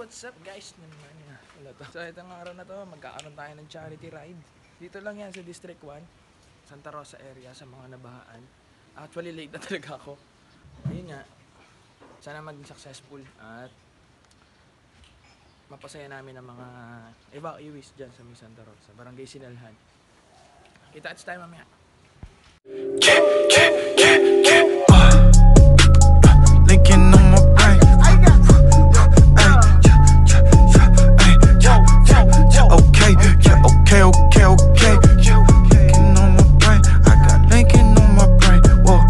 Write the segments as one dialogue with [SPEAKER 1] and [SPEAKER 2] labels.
[SPEAKER 1] what's up guys? So itong araw na to, magkakaroon tayo ng charity ride. Dito lang yan sa District 1, Santa Rosa area, sa mga nabahaan. Actually late na talaga ako. Ayun nga, sana maging successful at mapasaya namin ang mga evacuees dyan sa may Santa Rosa, Barangay Sinalhan. Kita-ats tayo mamaya.
[SPEAKER 2] Linking on my brain. Okay, yeah, okay, okay, okay. Linking on my brain. I got linking on my brain. Whoa.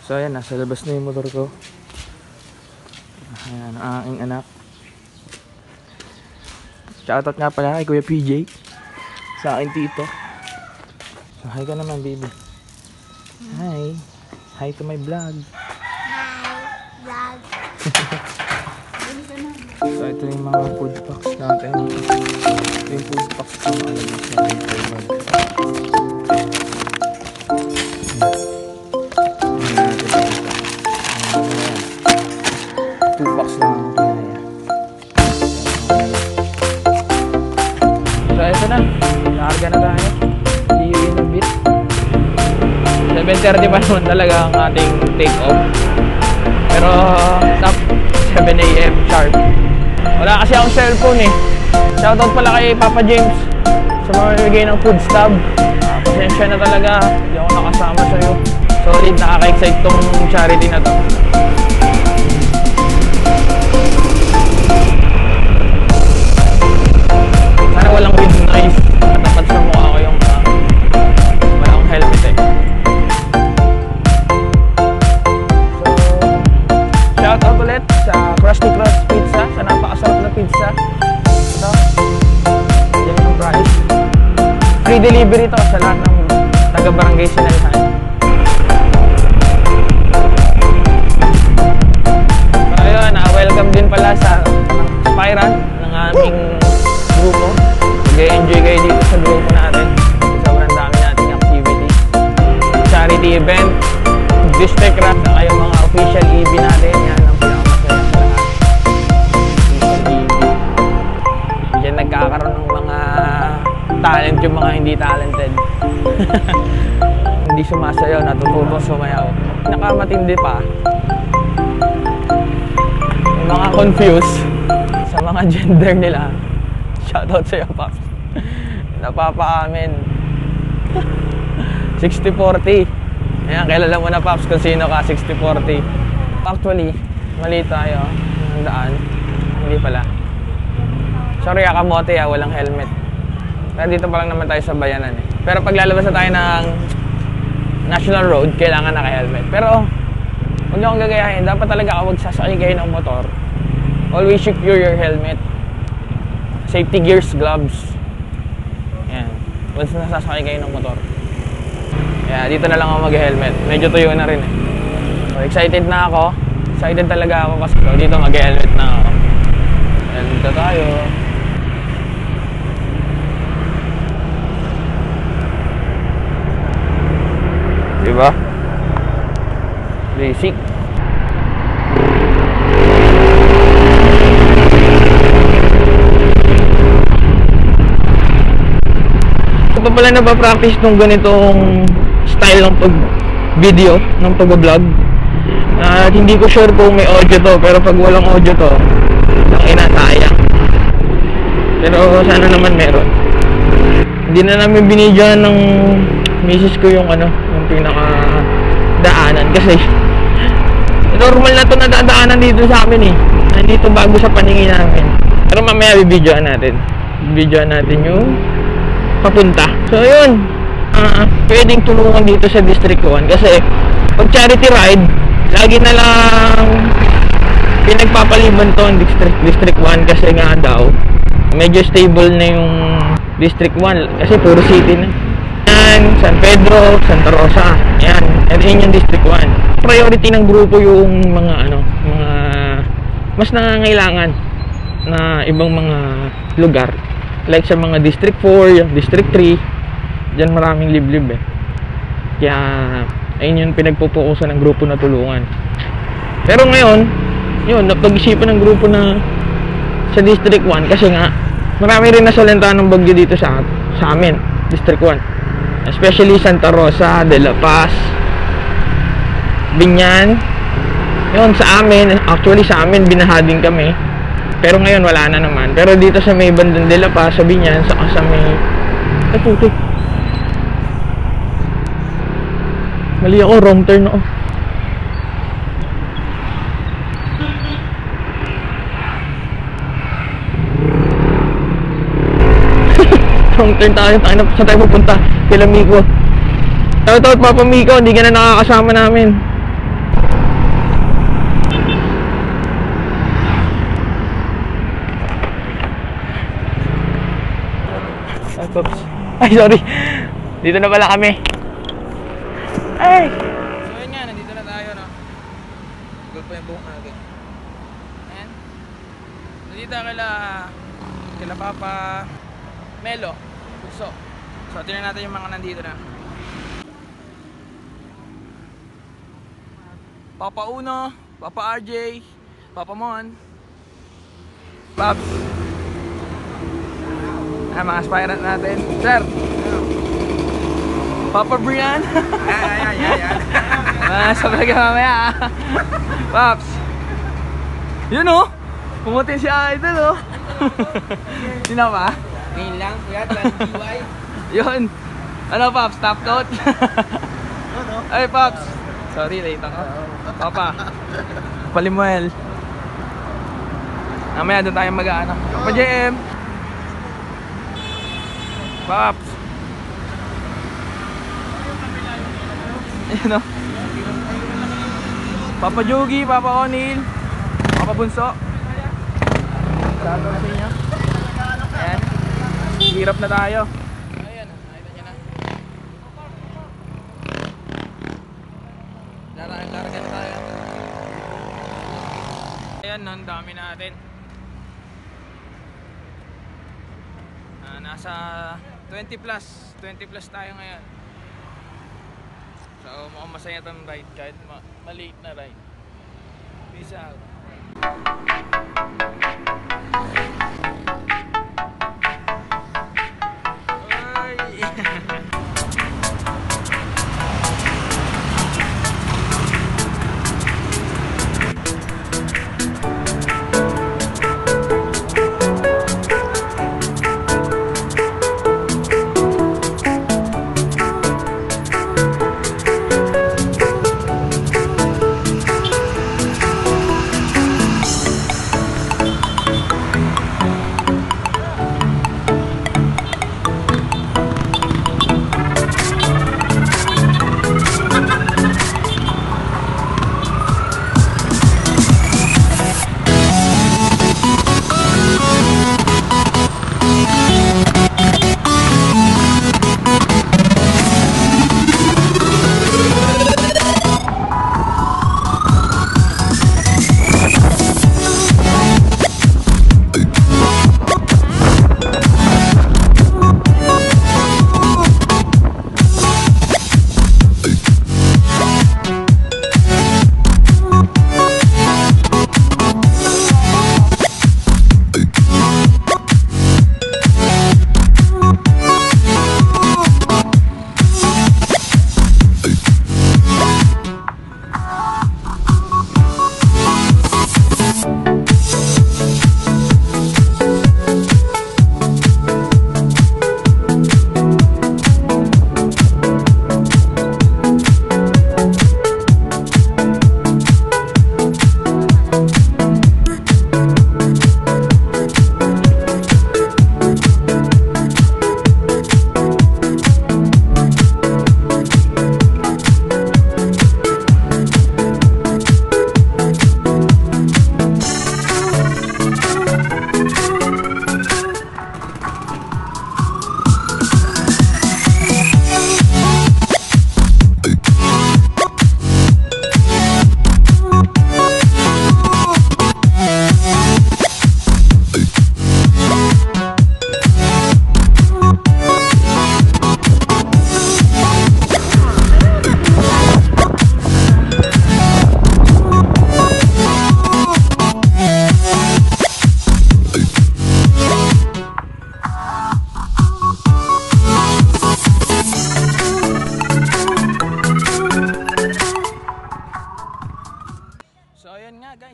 [SPEAKER 1] So ayan, nasa labas na yung motor ko. Ayan, ang aking anak. Shoutout nga pala kay Kuya PJ, sa akin tito. So hi ka naman baby. Hi. Hi to my vlog.
[SPEAKER 3] Vlog.
[SPEAKER 1] So ito yung mga food packs natin. Ito yung food packs na nakalagay sa paper bag. Food packs lang ang kinaya. So ito na. Nakarga na tayo. See you in a bit. 7:30 pa naman talaga ang ating take off. Pero stop 7 AM sharp. Wala kasi akong cellphone eh. Shoutout pala kay Papa James sa mga nilagay ng food stub. Pasensya na talaga, hindi ako nakasama sa'yo. Solid, nakaka-excite tong charity na to. Sana walang wind noise. Natapat sa mukha ko yung wala akong helmet eh. Shoutout ulit sa Krusty Crust Pizza, sa napakasarap na pizza. Ito, yan yung price. Free delivery to sa lahat ng taga-barangay Sinalhan. So ayun, welcome din pala sa Spyran ng aming grupo. Mag-enjoy kayo dito sa grupo natin. Sobrang dami nating activity. Charity event, district rap, na kayong mga official EV natin. Yan ang pinakamasaya sa lahat. Official EV. Diyan nagkakaroon ng mga talent yung mga hindi talented. Hindi sumasayaw, natututong sumayaw. Nakamatindi pa. Yung mga confused sa mga gender nila. Shoutout sa'yo, Pops. Napapa-amin. 60-40. Ayan, kilala mo na, Pops, kung sino ka, 60-40. Actually, mali tayo ng daan. Hindi pala. Sorry, kamote walang helmet. Pero dito pa lang naman tayo sa bayanan eh. Pero pag lalabas na tayo ng National Road, kailangan naka-helmet. Pero, huwag niyo akong gagayahin. Dapat talaga kapag sasakay kayo ng motor, always secure your helmet. Safety gears, gloves. Ayan. Once nasasakay kayo ng motor. Kaya dito na lang ako mag-helmet. Medyo tuyo na rin eh. So excited na ako. Excited talaga ako kasi dito mag-helmet na ako. Ayan, dito tayo. Diba? Basic. Ito pa pala napapractice nung ganitong style ng pag-video, ng pag-vlog. At hindi ko sure kung may audio to, pero pag walang audio to, sayang. Pero sana naman meron. Hindi na namin binidyoan ng misis ko yung yung pinaka-daanan kasi normal na to na dadaanan dito sa amin eh. Nandito bago sa paningin namin. Pero mamaya bibidyoan natin. Bibidyoan natin yung papunta. So yun, pwedeng tulungan dito sa District 1 kasi pag charity ride, lagi na lang pinagpapaliban to ang District 1 kasi nga daw medyo stable na yung District 1 kasi puro city na. Yan, San Pedro, Santa Rosa, yan, yun yung District 1. Priority ng grupo yung mga mga mas nangangailangan na ibang mga lugar. Like sa mga District 4, District 3, dyan maraming liblib eh. Kaya, ayun yung pinagpupukusan ng grupo na tulungan. Pero ngayon, yun, napag-isipan ng grupo na sa District 1 kasi nga marami rin nasalanta ng bagyo dito sa amin, District 1. Especially Santa Rosa, De La Paz, Binyan. Yun, sa amin, actually sa amin binaha din kami. Pero ngayon wala na naman. Pero dito sa may bandang De La Paz, sa Binyan, saka sa may... Ay, puti. Mali ako, wrong turn ako. Wrong turn tayo. Saan tayo pupunta? Kila Miko. Shoutout Papa Miko, hindi ka na nakakasama namin. Ay, Pops. Ay, sorry. Dito na pala kami. Ay! So yun nga, nandito na tayo, no? Good pa yung buhok natin. Ayan. Nandito kila Papa Melo. So tingnan natin yung mga nandito na. Papa Uno, Papa RJ, Papa Mon, Pops. Mga aspirant natin. Sir! Papa Brian. Sabay ka mamaya. Pops. Yun oh. Pumutin si Idol oh. Sino ba?
[SPEAKER 4] Ngayon lang, kuya, GY.
[SPEAKER 1] Yun. Ano Pops? Top note? Ay Pops. Sorry, late ako. Papa. Palimuel. Mamaya doon tayo mag-ano. Papa JM. Pops. Ayan o. Papa Jogi, Papa O'Neil, Papa Bunso. Shoutout sa inyo. Ayan. Hirap na tayo. Ayan, nakita nyo na. Laragan tayo. Ayan, ang dami natin. Nasa 20 plus tayo ngayon. So mukhang masaya itong ride kahit maliit na ride. Peace out.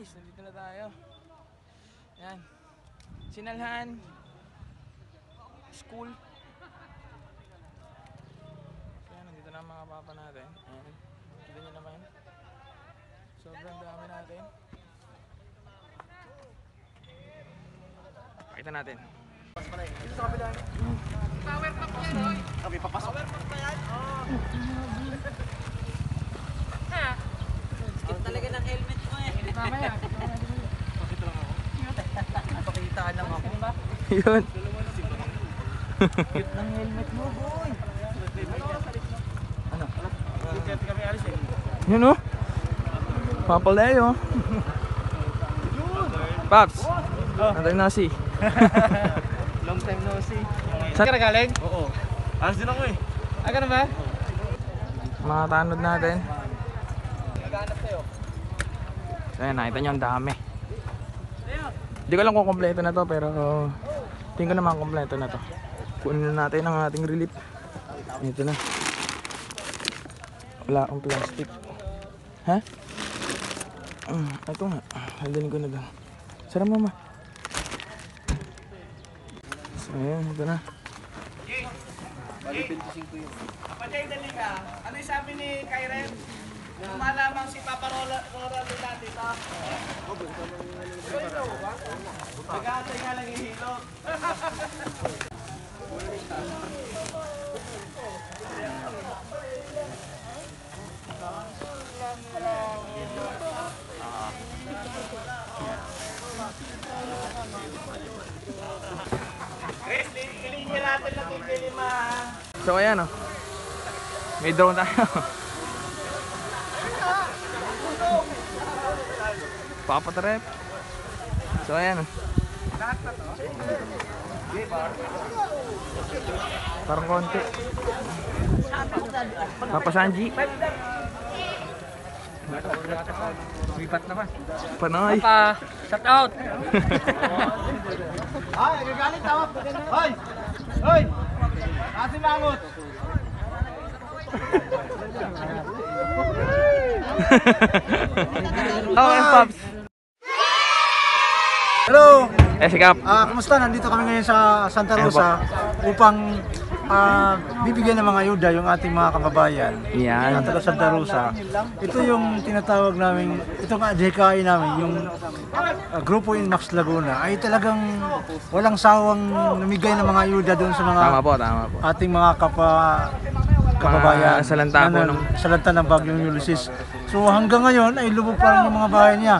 [SPEAKER 1] guys, nandito na tayo. Yan. Sinalhan School. So yan, nandito na ang mga papa natin. Ayan. Kita nyo naman. Sobrang dami natin. Pakita natin. Dito sa kapila. Power pack yan, oy. Okay, papasok. Power pack pa yan? Oo. Ha? Skip talaga ng helmet mo eh. Mamaya. Pakita lang ako. Pakita lang ako. Yun. Skip ng helmet mo, boy. Ano? Kami alis eh. Yun o. Papaleo. Paps. Natin na si.
[SPEAKER 4] Long time no see.
[SPEAKER 1] Saan ka nagaling?
[SPEAKER 4] Oo. Alas din ako eh.
[SPEAKER 1] Aga na ba? Mga tanod natin.
[SPEAKER 4] Naghahanap sa'yo.
[SPEAKER 1] So ayan, nakita nyo ang dami. Hindi ko alam kung kompleto na to, pero tingin ko naman kompleto na to. Kunin na natin ang ating relief. Ito na. Wala akong plastic. Ha? Ito nga. Haldanin ko na doon. Sarap mama. So ayan, ito na.
[SPEAKER 4] Kapatid, dali ka. Ano yung sabi ni Kyren? Kung malamang si Papa Rola din dito. Nag-aantay nga lang ihilo. Chris, linya natin na pipili ma.
[SPEAKER 1] So ayan o. May drone tayo. Papatrep. So ayan o. Parang konti. Papa Sanji.
[SPEAKER 4] Lipat naman.
[SPEAKER 1] Panoy.
[SPEAKER 4] Papa, shout out.
[SPEAKER 5] Ay, nagagalit tawag. Hoy! Hoy! Kasi mangot.
[SPEAKER 1] Okay, Pops.
[SPEAKER 5] Hello!
[SPEAKER 1] Sikap.
[SPEAKER 5] Kumusta? Nandito kami ngayon sa Santa Rosa upang bibigyan ng mga ayuda yung ating mga kababayan.
[SPEAKER 1] Yan.
[SPEAKER 5] Sa taga Santa Rosa. Ito yung tinatawag namin, ito nga JKI namin, yung Grupo Inmax Laguna ay talagang walang sawang namigay ng mga ayuda doon sa mga
[SPEAKER 1] Tama po.
[SPEAKER 5] ating mga kababayan.
[SPEAKER 1] Salanta po nung
[SPEAKER 5] salanta ng Bagyong Ulysses. So hanggang ngayon ay lubog pa rin yung mga bahay nila.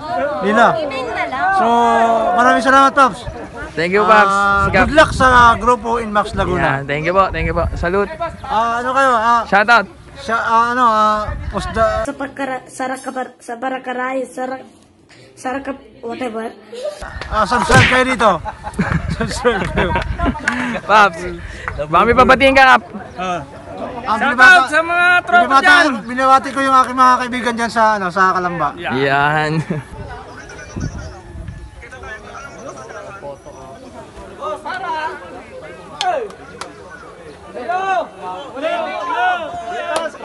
[SPEAKER 5] So maraming salamat, Pops.
[SPEAKER 1] Thank you, Pops. Sikap.
[SPEAKER 5] Good luck sa Grupo Inmax Laguna.
[SPEAKER 1] Yan. Thank you po. Salute.
[SPEAKER 5] Ano kayo?
[SPEAKER 1] Shout out.
[SPEAKER 5] Posda
[SPEAKER 3] sa Barakaray, Sarakap, whatever.
[SPEAKER 5] subscribe kayo dito. Subscribe kayo.
[SPEAKER 1] Pops. Baka may pabatiin ka, Kap.
[SPEAKER 5] Shout out
[SPEAKER 1] sa mga tropa dyan.
[SPEAKER 5] Binabati ko yung aking mga kaibigan dyan sa Kalamba.
[SPEAKER 1] Yan.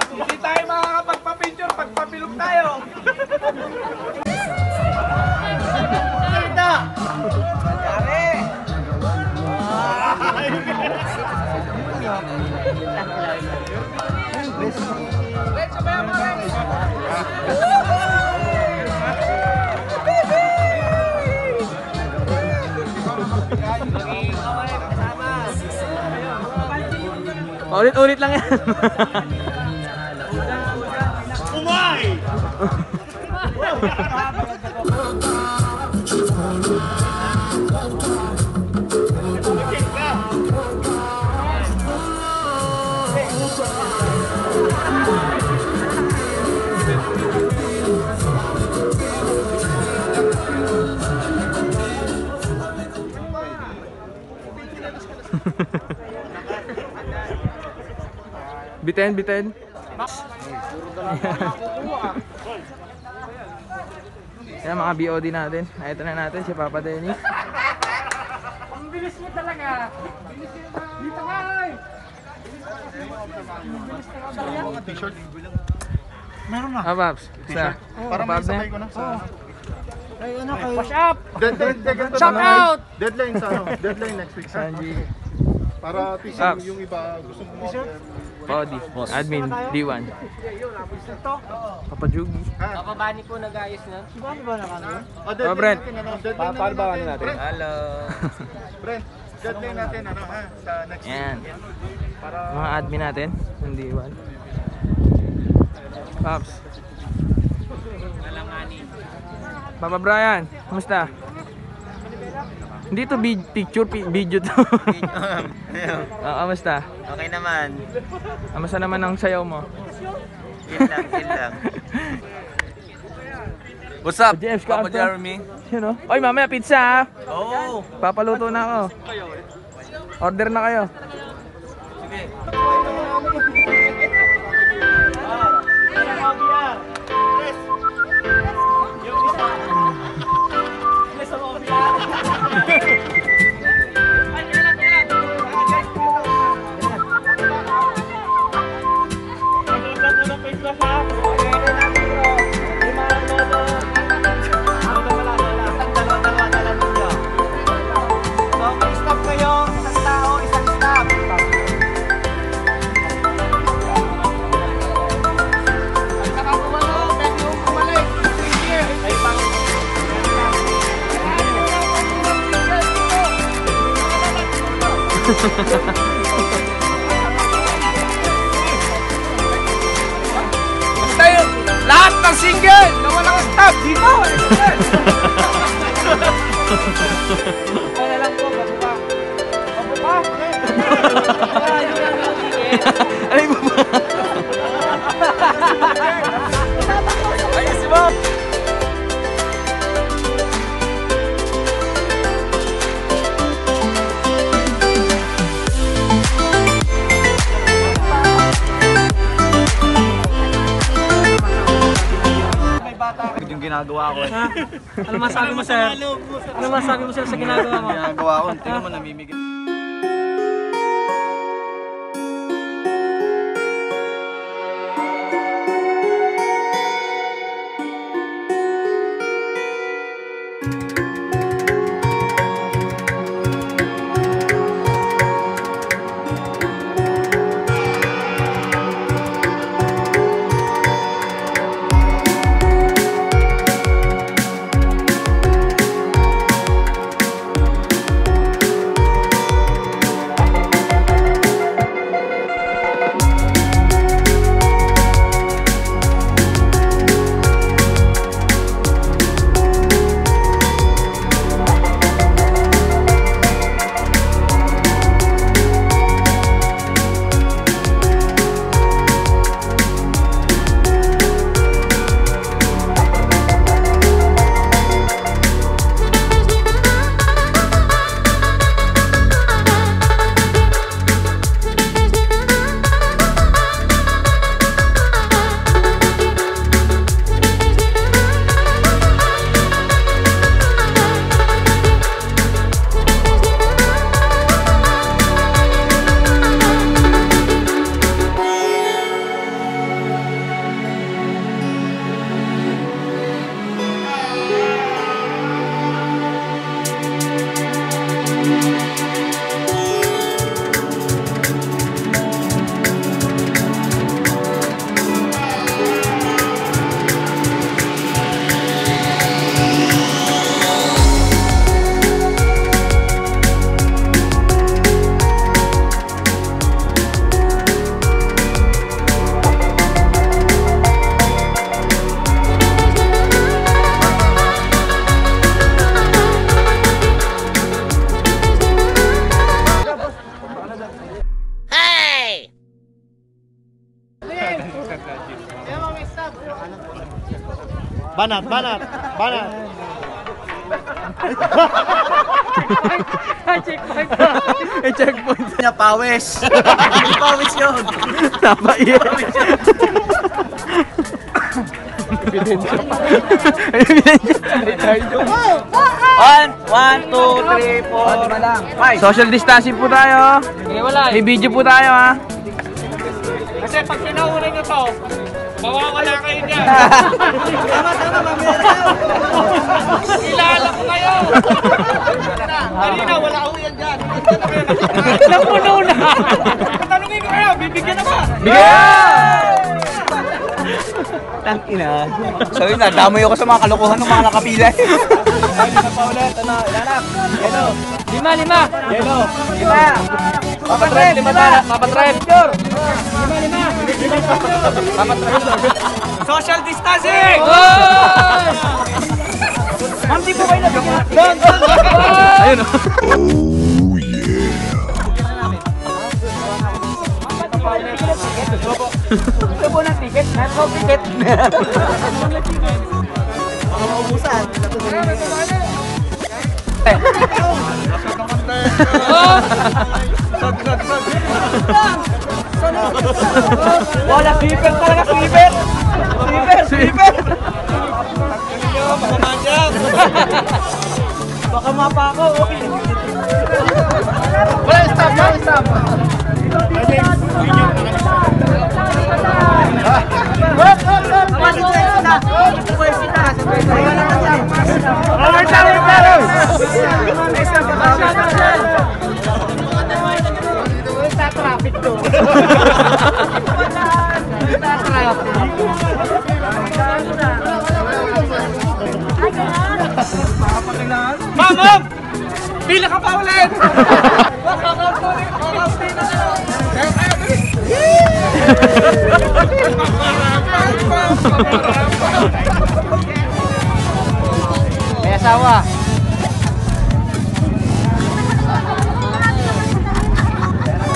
[SPEAKER 4] Hindi tayo makakapagpa-picture pagpapilog tayo.
[SPEAKER 1] Ulit-ulit lang yan. Bitin. Yan mga BOD natin. Ito na natin si Papa Dennis.
[SPEAKER 4] Ang bilis mo talaga. Dito ka, oy.
[SPEAKER 5] Meron na.
[SPEAKER 1] Paps. Sa
[SPEAKER 5] Para may
[SPEAKER 1] Paps na.
[SPEAKER 5] sabay ko na sa Ay, ano kayo?
[SPEAKER 4] Push up!
[SPEAKER 6] Shout
[SPEAKER 4] out!
[SPEAKER 6] Deadline sa ano? Deadline next week.
[SPEAKER 1] Sanji.
[SPEAKER 6] Para at least
[SPEAKER 1] Paps.
[SPEAKER 6] yung iba gusto mo
[SPEAKER 1] Podi. Admin. D1. Papa Jugi.
[SPEAKER 4] Papabani po nag-ayos na.
[SPEAKER 5] Ano ba nakano?
[SPEAKER 1] Oh, Brent.
[SPEAKER 6] Paano ba ano natin?
[SPEAKER 1] Hello.
[SPEAKER 6] Brent, deadline natin ano ha? Sa next week.
[SPEAKER 1] Yan. Mga admin natin. Ng D1. Paps. Papa Brian. Kumusta? Hindi to picture, video to. Kamusta?
[SPEAKER 7] Okay naman.
[SPEAKER 1] Kamusta naman ang sayaw mo?
[SPEAKER 7] Chill lang.
[SPEAKER 1] What's up, Jeff? Papa
[SPEAKER 7] Jeremy?
[SPEAKER 1] Sino? Oy, mamaya pizza ha?
[SPEAKER 7] Oo.
[SPEAKER 1] Papaluto na ako. Order na kayo.
[SPEAKER 4] Tayo, lahat ng single na walang stop dito. Kaya lang po, pabuka. Pabuka?
[SPEAKER 1] Ay, baba.
[SPEAKER 4] Ayos mo.
[SPEAKER 7] Yung ginagawa ko.
[SPEAKER 4] Ano masabi mo, sir? Ano masabi mo, sir, sa ginagawa mo?
[SPEAKER 7] Ginagawa ko, tingnan mo namimigay.
[SPEAKER 6] Banat.
[SPEAKER 4] Checkpoint.
[SPEAKER 1] Checkpoint.
[SPEAKER 7] Niya, pawis. Pawis yun.
[SPEAKER 1] Napaiyak. Ebidensya.
[SPEAKER 7] One, two, three, four, five.
[SPEAKER 1] Social distancing po tayo.
[SPEAKER 4] Wala
[SPEAKER 1] May video po tayo ha.
[SPEAKER 4] Kasi pag pinauna nyo to, mawawala kayo dyan.
[SPEAKER 5] Tama, mamaya na tayo.
[SPEAKER 4] Kanina, wala ko yan dyan.
[SPEAKER 1] Napuno na!
[SPEAKER 4] Tanungin ko kayo, bibigyan na ba?
[SPEAKER 1] Bigyan!
[SPEAKER 7] Tangina. So yun na, damoy ako sa mga kalokohan ng mga nakapila. Ayun na pa ulit, ano, ilanap. Yelo.
[SPEAKER 1] 5.
[SPEAKER 7] Yelo. 5. Papatribe, 5. Papatribe. 5.
[SPEAKER 4] Social distancing!
[SPEAKER 7] Ma'am, di po kayo nabigyan.
[SPEAKER 1] Ayun o.
[SPEAKER 7] Ito po ng ticket. Metro ticket. Mga maubusan. Wala, sweeper talaga, sweeper. Sweeper. Baka mapa ako, okay.
[SPEAKER 6] Wala, stop.
[SPEAKER 4] Ma'am! Pila ka pa ulit!
[SPEAKER 7] May asawa.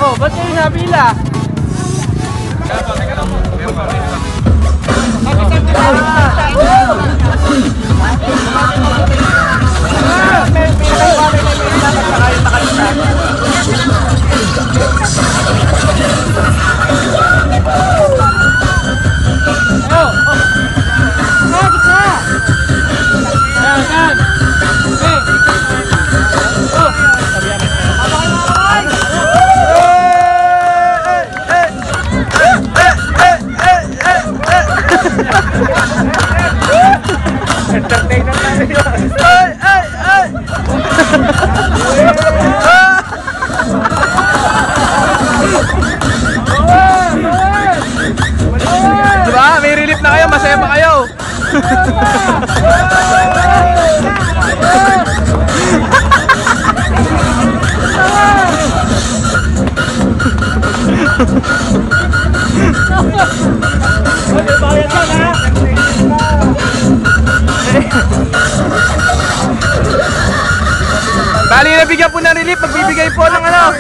[SPEAKER 7] Oh, ba't kayo nabila?
[SPEAKER 1] Diba? May relief na kayo, masaya pa kayo. Bali, nabigyan po ng relief, magbibigay po ng ano.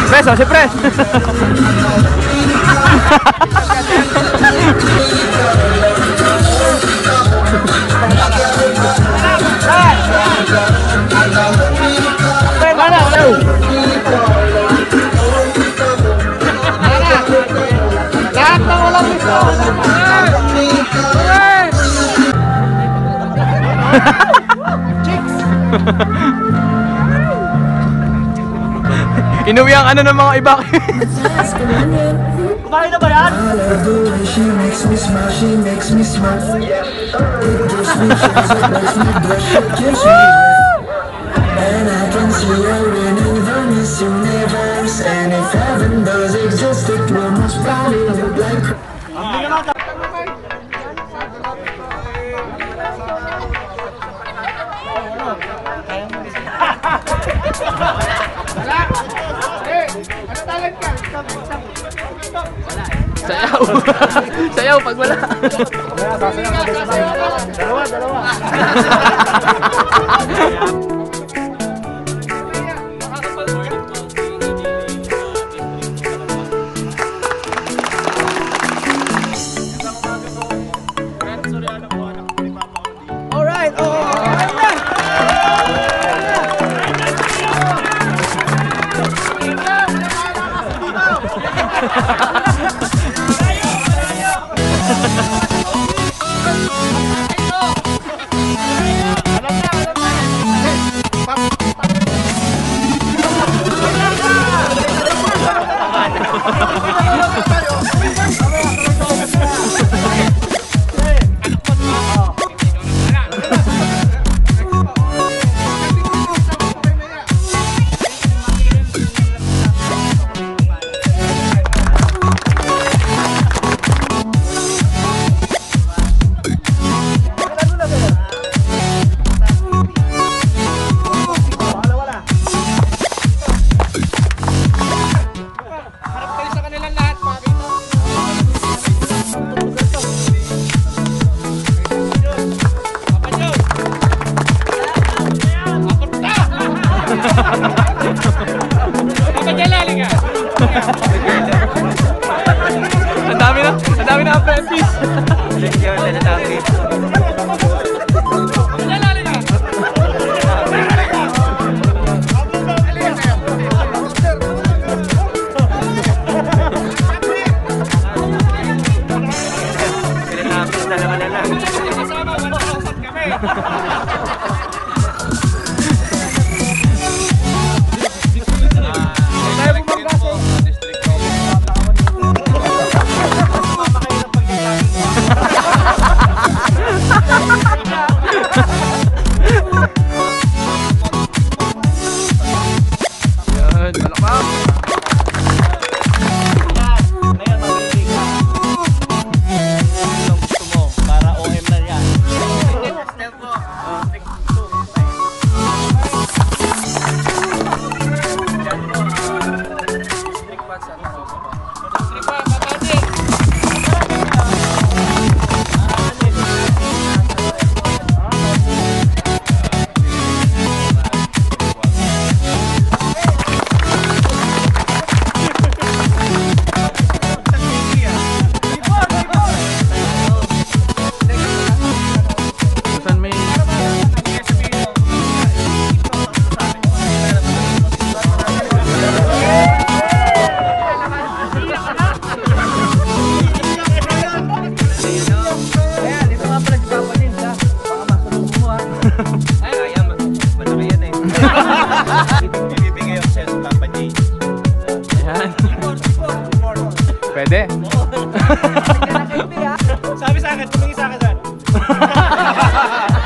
[SPEAKER 1] Beso, si Pres.
[SPEAKER 4] Lahat ng walang gusto!
[SPEAKER 1] Inuwi ang ano ng mga iba.
[SPEAKER 7] Kumain na ba yan?
[SPEAKER 2] She makes me smile, she makes me smile. It gives me chills, it makes me blush, it gives me and I can see her in the Miss Universe. And if heaven does exist, it will most probably look like
[SPEAKER 1] Sayaw. Sayaw pag wala.
[SPEAKER 5] Dalawa.
[SPEAKER 7] Alright,
[SPEAKER 1] Pwede.
[SPEAKER 4] Sabi sa akin, tumingin sa akin saan?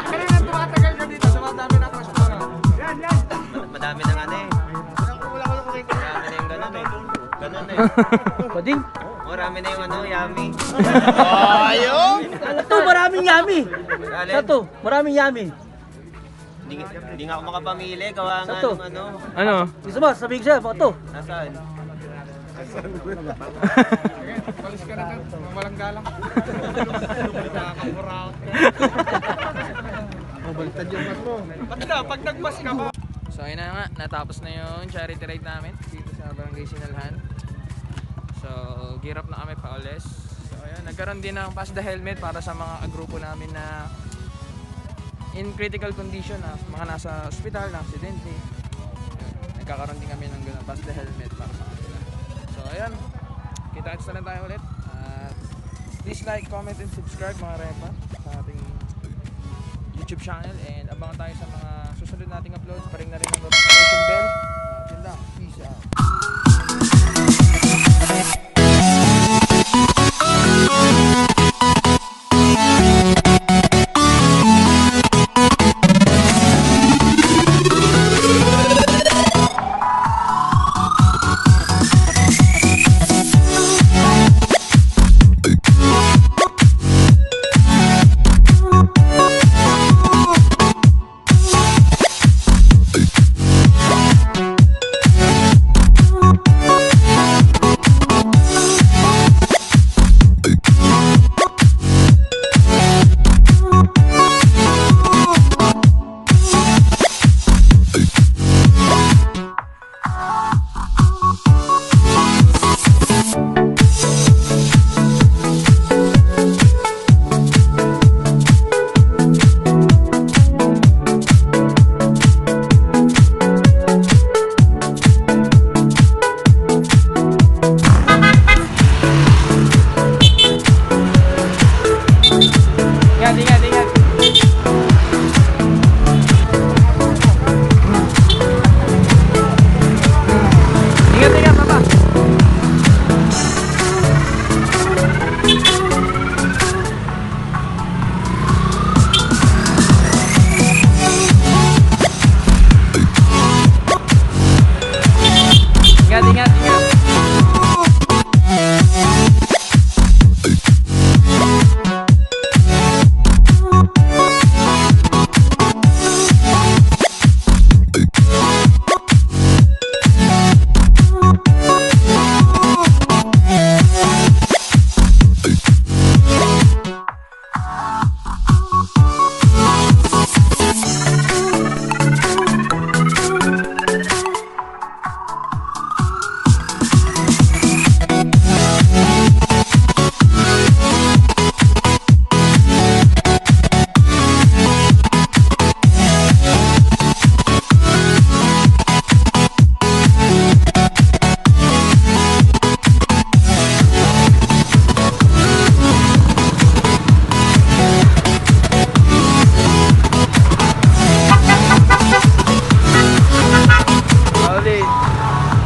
[SPEAKER 4] Kaya nga tumatagal ka dito sa madami ng restaurant. Yan, yan.
[SPEAKER 7] Madami ng ano eh.
[SPEAKER 4] Wala ko kumikita.
[SPEAKER 7] Marami na yung ganun eh. Ganun eh.
[SPEAKER 5] Bading.
[SPEAKER 7] Marami na yung ano, yummy.
[SPEAKER 5] Ito, maraming yummy.
[SPEAKER 7] Alin?
[SPEAKER 5] Ito, maraming yummy.
[SPEAKER 7] Hindi nga ako makapamili. Gawa nga
[SPEAKER 5] Sato.
[SPEAKER 7] ng ano.
[SPEAKER 1] Ano?
[SPEAKER 5] Gusto mo, sabihin siya, ito.
[SPEAKER 7] Nasaan?
[SPEAKER 4] Palis ka na dyan. Walang galang. Nakakamuraot ka. Baliktad yung mas mo. Ba't ka? Pag nagmas ka ba?
[SPEAKER 1] So ayun na nga, natapos na yung charity ride namin dito sa Barangay Sinalhan. So gear up na kami pa ulis. So ayun, nagkaroon din ng pass the helmet para sa mga grupo namin na in critical condition, na mga nasa ospital, na aksidente. Nagkakaroon din kami ng ganun, pass the helmet para sa kanila. So ayun, kita-kits na lang tayo ulit. At please like, comment, and subscribe mga repa sa ating YouTube channel, and abangan tayo sa mga susunod nating uploads. Pa rin na rin ang notification bell. Yun lang, peace out.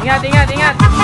[SPEAKER 1] Ingat, ingat, ingat.